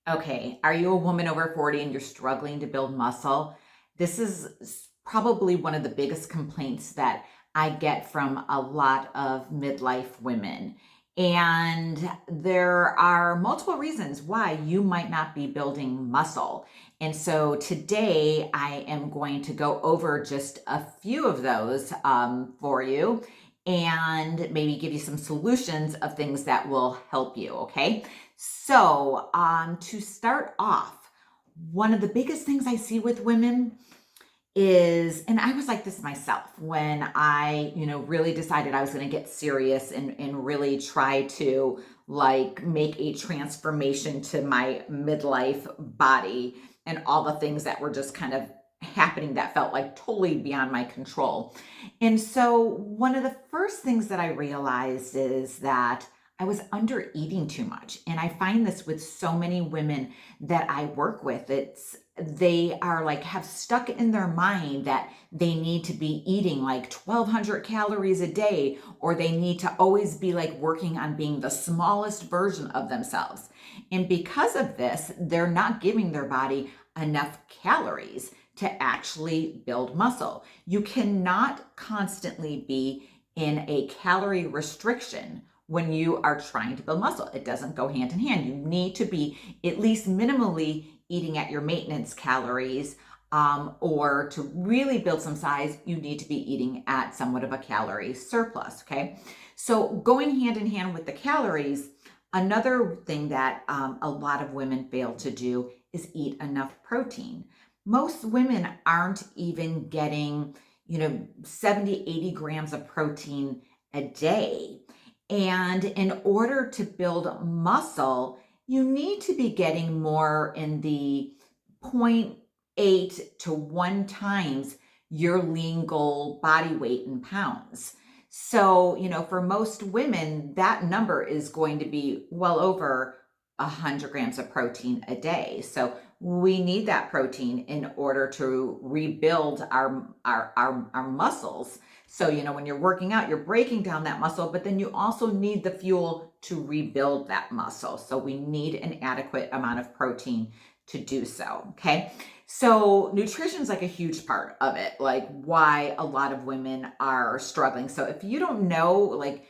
Okay, are you a woman over 40 and you're struggling to build muscle? This is probably one of the biggest complaints that I get from a lot of midlife women. And there are multiple reasons why you might not be building muscle. And so today I am going to go over just a few of those for you and maybe give you some solutions of things that will help you. Okay. So, to start off, one of the biggest things I see with women is, and I was like this myself when I, really decided I was going to get serious and really try to like make a transformation to my midlife body and all the things that were just kind of happening that felt like totally beyond my control. And so, one of the first things that I realized is that I was under eating too much. And I find this with so many women that I work with. They are like have stuck in their mind that they need to be eating like 1,200 calories a day, or they need to always be like working on being the smallest version of themselves. And because of this, they're not giving their body enough calories to actually build muscle. You cannot constantly be in a calorie restriction when you are trying to build muscle. It doesn't go hand in hand. You need to be at least minimally eating at your maintenance calories, or to really build some size, you need to be eating at somewhat of a calorie surplus. Okay. So going hand in hand with the calories, another thing that a lot of women fail to do is eat enough protein. Most women aren't even getting, 70, 80 grams of protein a day. And in order to build muscle, you need to be getting more in the zero point 0.8 to 1 times your lean goal body weight in pounds. So, for most women, that number is going to be well over 100 grams of protein a day. So we need that protein in order to rebuild our muscles. So, when you're working out, you're breaking down that muscle, but then you also need the fuel to rebuild that muscle. So we need an adequate amount of protein to do so. Okay. So nutrition is like a huge part of it, like why a lot of women are struggling. So if you don't know like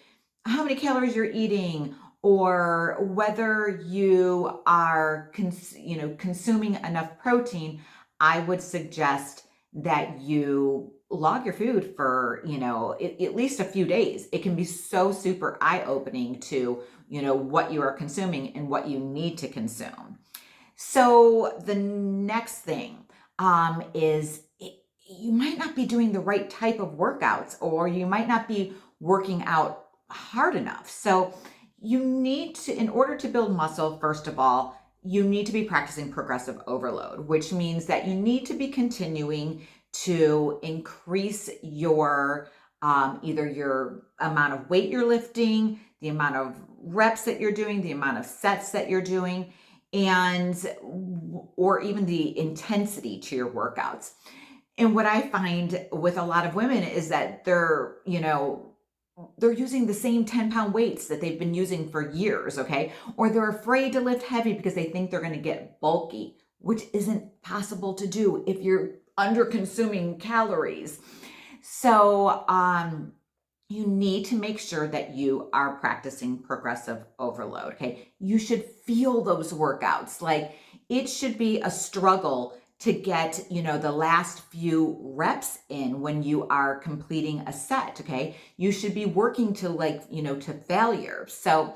how many calories you're eating, or whether you are consuming enough protein, I would suggest that you log your food for at least a few days. It can be so super eye-opening to what you are consuming and what you need to consume. So the next thing is you might not be doing the right type of workouts, or you might not be working out hard enough. So you need to, in order to build muscle, first of all, you need to be practicing progressive overload, which means that you need to be continuing to increase your either your amount of weight you're lifting, the amount of reps that you're doing, the amount of sets that you're doing, and or even the intensity to your workouts. And what I find with a lot of women is that they're using the same 10-pound weights that they've been using for years, okay? Or they're afraid to lift heavy because they think they're going to get bulky, which isn't possible to do if you're under consuming calories. So, you need to make sure that you are practicing progressive overload, okay? You should feel those workouts. Like it should be a struggle to get, the last few reps in when you are completing a set, okay? You should be working to to failure. So,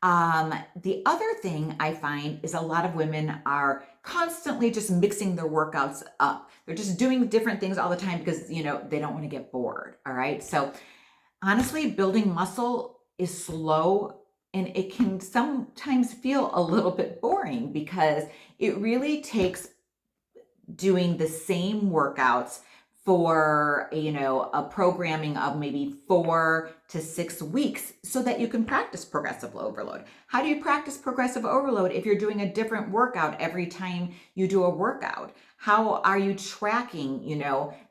the other thing I find is a lot of women are constantly just mixing their workouts up. They're just doing different things all the time because, they don't want to get bored, all right? So, honestly, building muscle is slow and it can sometimes feel a little bit boring because it really takes doing the same workouts for a programming of maybe 4 to 6 weeks so that you can practice progressive overload. How do you practice progressive overload if you're doing a different workout every time you do a workout? How are you tracking,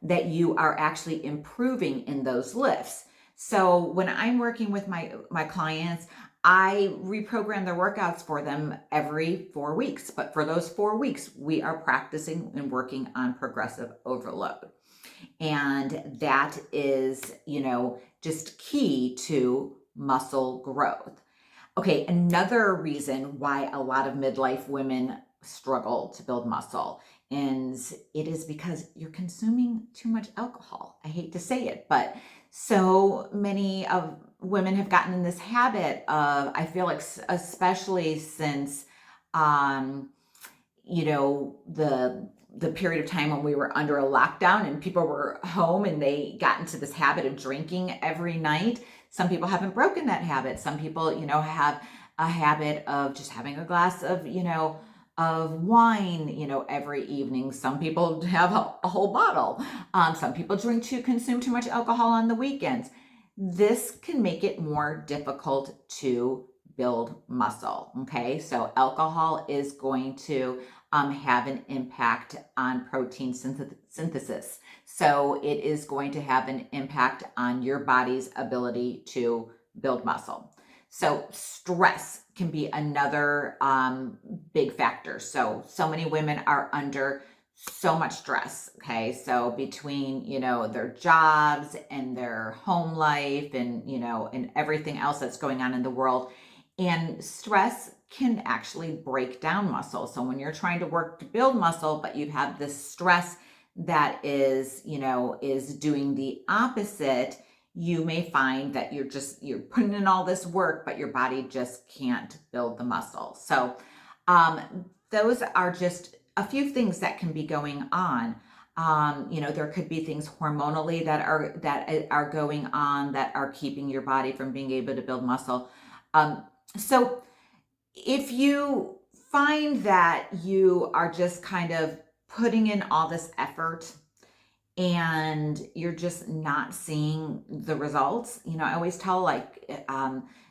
that you are actually improving in those lifts? So when I'm working with my clients, I reprogram their workouts for them every 4 weeks. But for those 4 weeks, we are practicing and working on progressive overload. And that is, just key to muscle growth. Okay, another reason why a lot of midlife women struggle to build muscle is it is because you're consuming too much alcohol. I hate to say it, but so many of women have gotten in this habit of, I feel like, especially since um the period of time when we were under a lockdown and people were home and they got into this habit of drinking every night. Some people haven't broken that habit. Some people, have a habit of just having a glass of wine, every evening. Some people have a whole bottle. Some people consume too much alcohol on the weekends. This can make it more difficult to build muscle. Okay, so alcohol is going to have an impact on protein synthesis. So it is going to have an impact on your body's ability to build muscle. So stress can be another big factor. So many women are under so much stress. Okay, so between their jobs and their home life and and everything else that's going on in the world, and stress can actually break down muscle. So when you're trying to work to build muscle, but you have this stress that is doing the opposite, you may find that you're putting in all this work, but your body just can't build the muscle. So those are just a few things that can be going on. There could be things hormonally that are going on that are keeping your body from being able to build muscle. So if you find that you are just kind of putting in all this effort and you're just not seeing the results, I always tell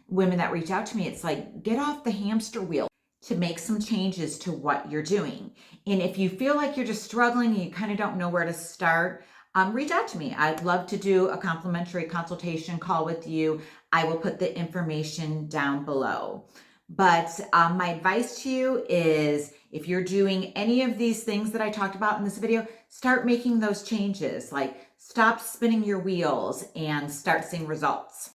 women that reach out to me, it's like, get off the hamster wheel to make some changes to what you're doing. And if you feel like you're just struggling and you kind of don't know where to start, reach out to me. I'd love to do a complimentary consultation call with you. I will put the information down below. But my advice to you is, if you're doing any of these things that I talked about in this video, start making those changes. Like, stop spinning your wheels and start seeing results.